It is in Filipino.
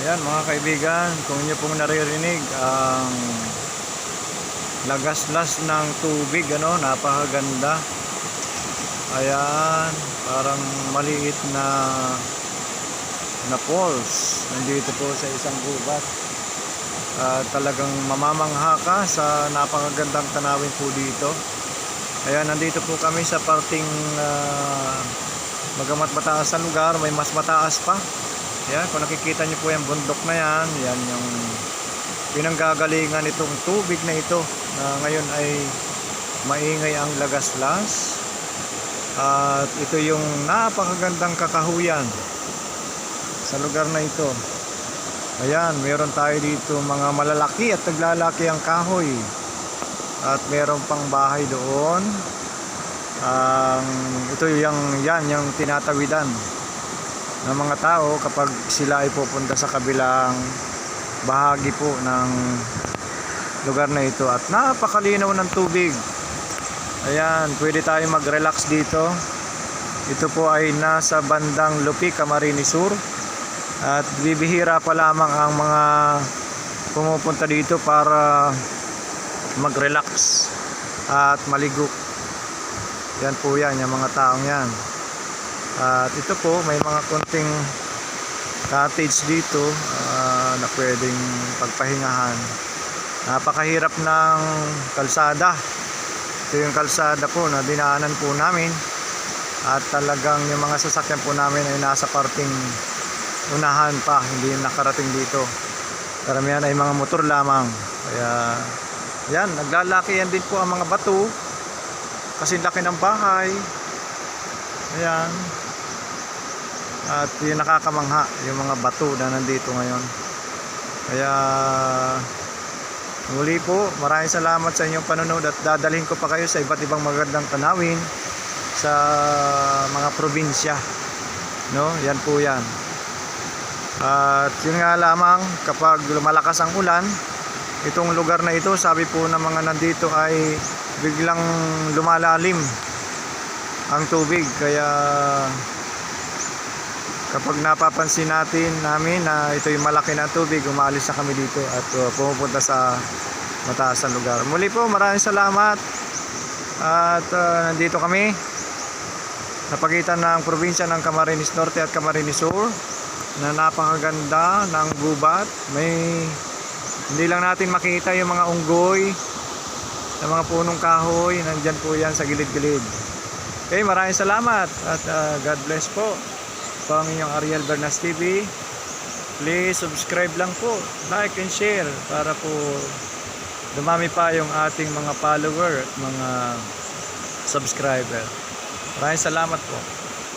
Ayan mga kaibigan, kung inyo pong naririnig ang lagaslas ng tubig, napakaganda. Ayan, parang maliit na falls nandito po sa isang gubat. Talagang mamamangha ka sa napakagandang tanawin po dito. Ayan, nandito po kami sa parting bagamat mataas ang lugar, may mas mataas pa. Ayan, kung nakikita nyo po yung bundok na yan, yan yung pinanggagalingan itong tubig na ito na ngayon ay maingay ang lagaslas. At ito yung napakagandang kakahuyan sa lugar na ito. Ayan, meron tayo dito mga malalaki at naglalaki ang kahoy. At meron pang bahay doon. Ito yung tinatawidan ng mga tao kapag sila ay pupunta sa kabilang bahagi po ng lugar na ito. At napakalinaw ng tubig. Ayan, pwede tayo mag-relax dito. Ito po ay nasa bandang Lupi, Camarines Sur. At bibihira pa lamang ang mga pumupunta dito para mag-relax at maligo. Yan po yan, yung mga taong yan. At ito po, may mga konting cottage dito na pwedeng pagpahingahan. Napakahirap ng kalsada. Ito yung kalsada po na dinaanan po namin. At talagang yung mga sasakyan po namin ay nasa parting unahan pa, hindi nakarating dito. Karamihan ay mga motor lamang. Kaya yan, naglalaki yan din po ang mga bato kasi laki ng bahay. Ayan. At yung nakakamangha yung mga bato na nandito ngayon. Kaya muli po, maraming salamat sa inyong panonood at dadalhin ko pa kayo sa iba't ibang magandang tanawin sa mga probinsya. Yan po yan. At yun nga lamang, kapag lumalakas ang ulan, itong lugar na ito, sabi po ng mga nandito ay biglang lumalalim ang tubig. Kaya kapag napapansin namin na ito yung malaki na tubig, umaalis na kami dito at pumupunta sa mataas na lugar. Muli po, maraming salamat. At nandito kami sa pagitan ng probinsya ng Camarines Norte at Camarines Sur na napakaganda ng gubat. Hindi lang natin makita yung mga unggoy ng mga punong kahoy. Nandyan po yan sa gilid-gilid. Okay, maraming salamat at God bless po. Ito ang inyong Ariel Bernas TV. Please subscribe lang po, like and share para po dumami pa yung ating mga follower at mga subscriber. Maraming salamat po.